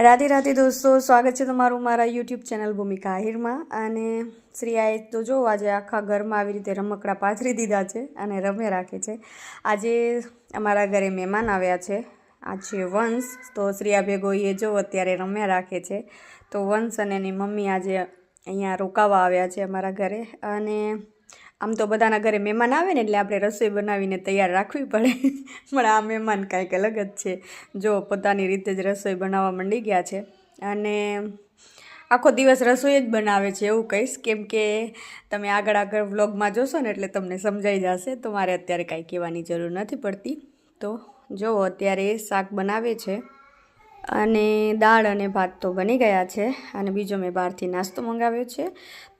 રાધે રાધે દોસ્તો, સ્વાગત છે તમારું મારા યુટ્યુબ ચેનલ ભૂમિકા આહિરમાં. અને શ્રીયાએ તો જો આજે આખા ઘરમાં આવી રીતે રમકડા પાથરી દીધા છે અને રમે રાખે છે. આજે અમારા ઘરે મહેમાન આવ્યા છે, આ છે વંશ. તો શ્રીયા ભેગો એ જો અત્યારે રમ્યા રાખે છે. તો વંશ અને એની મમ્મી આજે અહીંયા રોકાવા આવ્યા છે અમારા ઘરે. અને આમ તો બધાના ઘરે મહેમાન આવે ને એટલે આપણે રસોઈ બનાવીને તૈયાર રાખવી પડે, પણ આ મહેમાન કાંઈક અલગ જ છે. જો પોતાની રીતે જ રસોઈ બનાવવા માંડી ગયા છે અને આખો દિવસ રસોઈ જ બનાવે છે એવું કહીશ, કેમ કે તમે આગળ વ્લોગમાં જોશો ને એટલે તમને સમજાઈ જશે. તો મારે અત્યારે કાંઈ કહેવાની જરૂર નથી પડતી. તો જો અત્યારે શાક બનાવે છે અને દાળ અને ભાત તો બની ગયા છે. અને બીજો મેં બહારથી નાસ્તો મંગાવ્યો છે,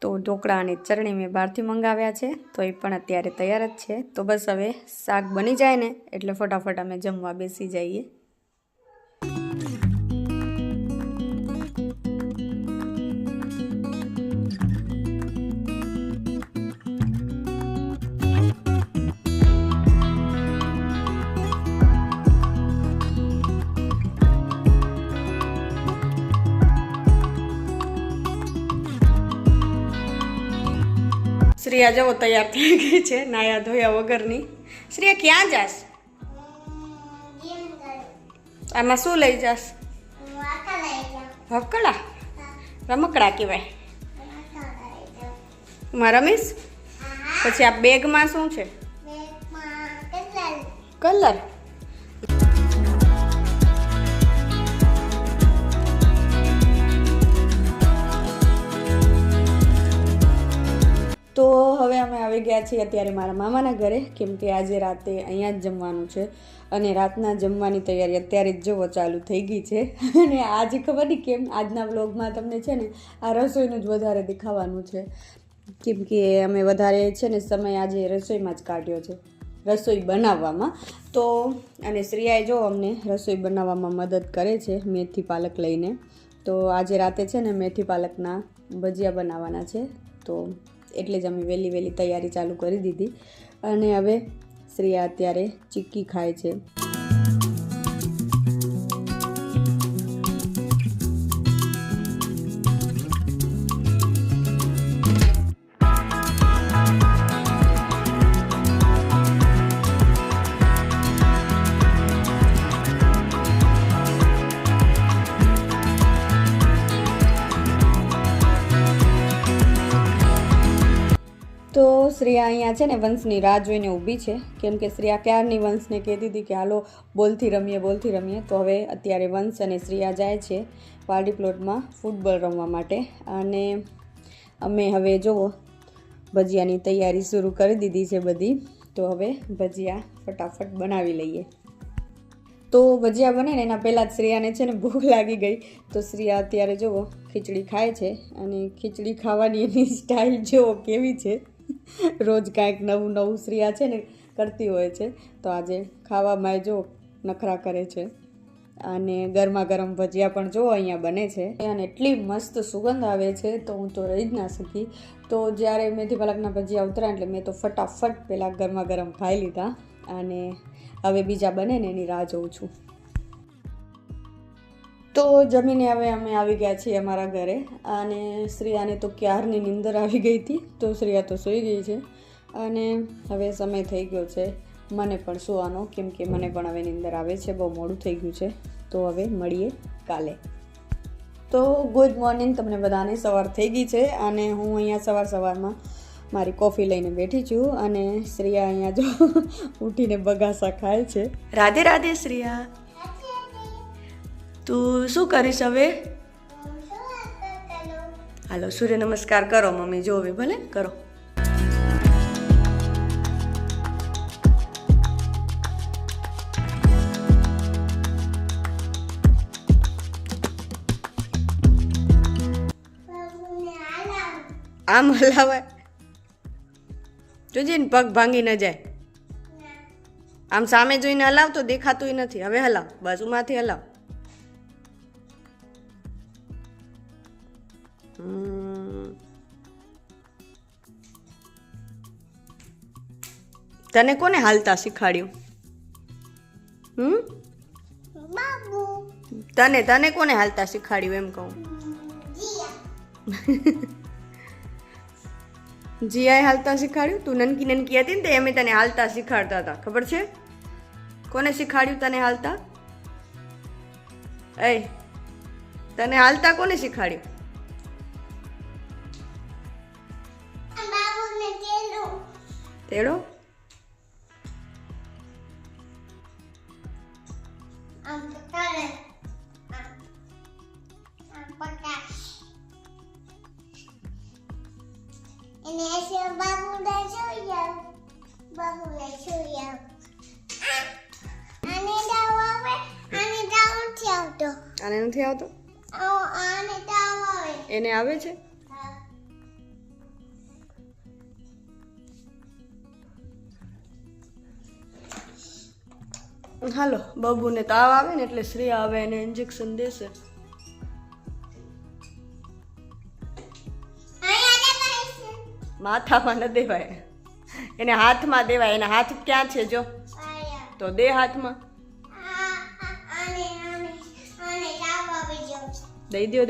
તો ઢોકળા અને ચટણી મેં બહારથી મંગાવ્યા છે, તો એ પણ અત્યારે તૈયાર જ છે. તો બસ હવે શાક બની જાય ને એટલે ફટાફટ અમે જમવા બેસી જઈએ. શ્રેયા જવો તૈયાર થઈ ગઈ છે નાયા ધોયા વગરની. શ્રેયા ક્યાં જાસ? આમાં શું લઈ જાસ? હકડા રમકડા કહેવાય. માં રમીશ? પછી આ બેગમાં શું છે? કલર. તો હવે અમે આવી ગયા છીએ અત્યારે મારા મામાના ઘરે, કેમ કે આજે રાતે અહીંયા જ જમવાનું છે. અને રાતના જમવાની તૈયારી અત્યારે જ જવો ચાલુ થઈ ગઈ છે. અને આજે ખબર નહીં કેમ આજના વ્લોગમાં તમને છે ને આ રસોઈનું જ વધારે દેખાવાનું છે, કેમ કે અમે વધારે છે ને સમય આજે રસોઈમાં જ કાઢ્યો છે, રસોઈ બનાવવામાં. તો અને શ્રેયાએ જો અમને રસોઈ બનાવવામાં મદદ કરે છે મેથી પાલક લઈને. તો આજે રાતે છે ને મેથી પાલકના ભજીયા બનાવવાના છે, તો એટલે જ અમે વહેલી તૈયારી ચાલુ કરી દીધી. અને હવે શ્રેયા અત્યારે ચીક્કી ખાય છે. તો શ્રેયા અહીંયા છે ને વંશની રાહ જોઈને ઊભી છે, કેમ કે શ્રેયા ક્યારની વંશને કહેતી હતી કે હાલો બોલથી રમીએ. તો હવે અત્યારે વંશ અને શ્રેયા જાય છે વાડી પ્લોટમાં ફૂટબોલ રમવા માટે. અને અમે હવે જુઓ ભજીયાની તૈયારી શરૂ કરી દીધી છે બધી. તો હવે ભજીયા ફટાફટ બનાવી લઈએ. તો ભજીયા બને ને એના પહેલાં જ શ્રેયાને છે ને ભૂખ લાગી ગઈ. તો શ્રેયા અત્યારે જુઓ ખીચડી ખાય છે. અને ખીચડી ખાવાની એની સ્ટાઇલ જુઓ કેવી છે, રોજ કાંઈક નવું શ્રેયા છે ને કરતી હોય છે. તો આજે ખાવામાં જો નખરા કરે છે. અને ગરમા ગરમ ભજીયા પણ જો અહીંયા બને છે અને એટલી મસ્ત સુગંધ આવે છે તો હું તો રહી જ ના શકી. તો જ્યારે મેથી પાલકના ભજીયા ઉતર્યા એટલે મેં તો ફટાફટ પહેલાં ગરમા ગરમ ખાઈ લીધા. અને હવે બીજા બને ને એની રાહ જોઉં છું. તો જમીને હવે અમે આવી ગયા છીએ અમારા ઘરે. અને શ્રેયાને તો ક્યારની નીંદર આવી ગઈ હતી, તો શ્રેયા તો સૂઈ ગઈ છે. અને હવે સમય થઈ ગયો છે મને પણ સૂવાનો, કેમ કે મને પણ હવે નીંદર આવે છે, બહુ મોડું થઈ ગયું છે. તો હવે મળીએ કાલે. તો ગુડ મોર્નિંગ તમને બધાને. સવાર થઈ ગઈ છે અને હું અહીંયા સવારમાં મારી કોફી લઈને બેઠી છું. અને શ્રેયા અહીંયા જો ઉઠીને બગાસા ખાય છે. રાધે રાધે શ્રેયા. તું શું કરીશ હવે? હાલો સૂર્ય નમસ્કાર કરો મમ્મી જોવે, ભલે કરો. આમ હલાવાય જોજે ને પગ ભાંગી ન જાય. આમ સામે જોઈને હલાવ તો દેખાતું નથી. હવે હલાવ, બાજુમાંથી હલાવ. તને કોને હાલતા શીખવાડ્યું? તને કોને હાલતા શીખવાડ્યું એમ કહું? જીયાએ હાલતા શીખવાડ્યું? તું નનકી હતી ને તો અમે તને હાલતા શીખવાડતા હતા, ખબર છે? કોને શીખવાડ્યું તને હાલતા? એ તને હાલતા કોને શીખવાડ્યું? તેડો આને નથી આવતો? એને આવે છે? હાલો, બબુને તાવ આવે ને એટલે શ્રેયા આવે એને ઇન્જેક્શન દેશે. માથામાં ન દેવાય, એને હાથમાં દેવાય. એના હાથ ક્યાં છે જો? તો દે હાથમાં. દઈ દો.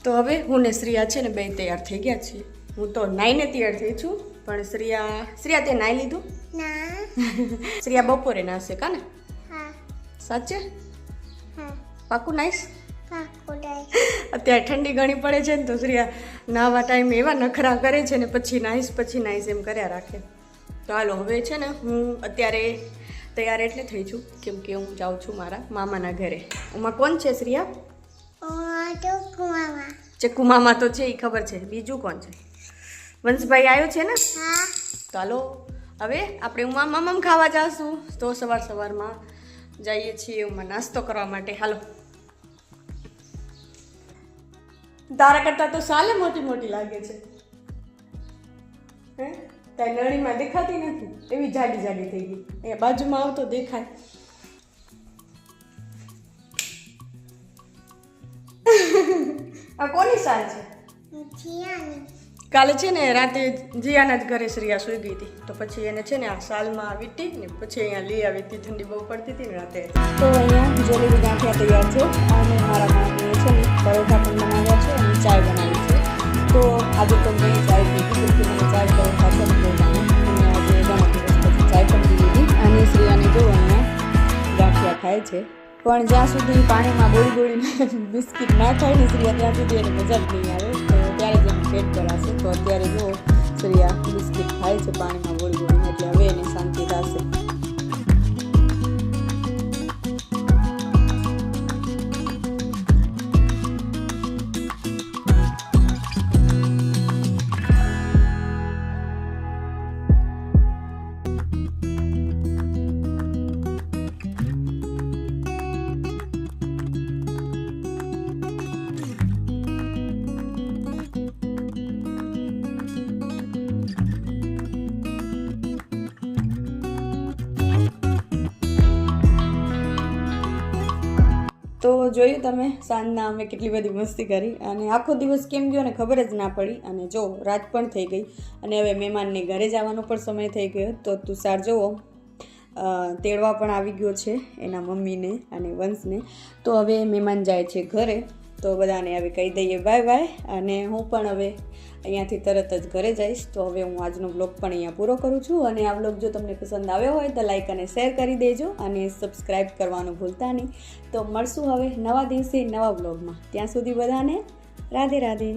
તો હવે હું ને શ્રેયા છે ને બે તૈયાર થઈ ગયા છીએ. હું તો નાઈને તૈયાર થઈ છું, પણ શ્રેયા તે નાઈ લીધું? શ્રેયા બપોરે નાશે કા ને? સાચે? પાકું નાઈશ? અત્યારે ઠંડી ઘણી પડે છે ને તો શ્રેયા નાવા ટાઈમે એવા નખરા કરે છે ને પછી નાઈશ એમ કર્યા રાખે. તો હાલો, હવે છે ને હું અત્યારે તૈયાર એટલે થઈ છું કેમ કે હું જાઉં છું મારા મામાના ઘરે. ઉમાં કોણ છે શ્રેયા? ચક્કુ મામા તો છે, એ ખબર છે. બીજું કોણ છે? વંશભાઈ આવ્યો છે ને? ચાલો હવે આપણે ઉમા મામામાં ખાવા જાશું. તો સવારમાં જઈએ છીએ ઉમા નાસ્તો કરવા માટે. હાલો, તારા કરતાં તો સાલે મોટી લાગે છે. હે, તારી નળીમાં દેખાતી નથી, એવી જાડી થઈ ગઈ. અહીંયા બાજુમાં આવતો દેખાય. આ કોની સાલ છે? કાલે છે ને રાતે જીયાના જ ઘરે શ્રેયા સૂઈ ગઈ હતી, તો પછી એને છે ને આ સાલમાં વીટી ને પછી અહીંયા લઈ આવી હતી. ઠંડી બહુ પડતી હતી ને રાતે. તો અહીંયા જલેબી ગાંઠિયા તૈયાર છે અને મારા મામીએ છે ને પરોઠા પણ બનાવ્યા છે અને ચાય બનાવી છે. તો આજે તો મેં ચાય પીધી, મને ચાય પરોઠા છે ને બહુ ગમે. અને આજે ઘણા દિવસ પછી ચાય પણ પી લીધી. અને શ્રેયાને જો અહીંયા ગાંઠિયા ખાય છે, પણ જ્યાં સુધી પાણીમાં બોળીને બિસ્કિટ ના ખાય ને શ્રેયા ત્યાં સુધી એને મજા જ નહીં આવે. તો ત્યારે જ એનું પેટ ભરાશે. તો અત્યારે જો શ્રેયા બિસ્કિટ ખાય છે પાણીમાં બોળીને, એટલે હવે એને શાંતિ થશે. તો જોયું તમે સાંજના અમે કેટલી બધી મસ્તી કરી અને આખો દિવસ કેમ ગયો ને ખબર જ ના પડી. અને જો રાત પણ થઈ ગઈ અને હવે મહેમાનને ઘરે જવાનો પણ સમય થઈ ગયો. તો તુષાર જુઓ તેડવા પણ આવી ગયો છે એના મમ્મીને અને વંશને. તો હવે મહેમાન જાય છે ઘરે, તો બધાને હવે કહી દઈએ બાય. અને હું પણ હવે અહીંયાથી તરત જ ઘરે જઈશ. તો હવે હું આજનો બ્લોગ પણ અહીંયા પૂરો કરું છું. અને આ બ્લોગ જો તમને પસંદ આવ્યો હોય તો લાઈક અને શેર કરી દેજો અને સબસ્ક્રાઈબ કરવાનું ભૂલતા નહીં. તો મળશું હવે નવા દિવસે નવા બ્લોગમાં. ત્યાં સુધી બધાને રાધે રાધે.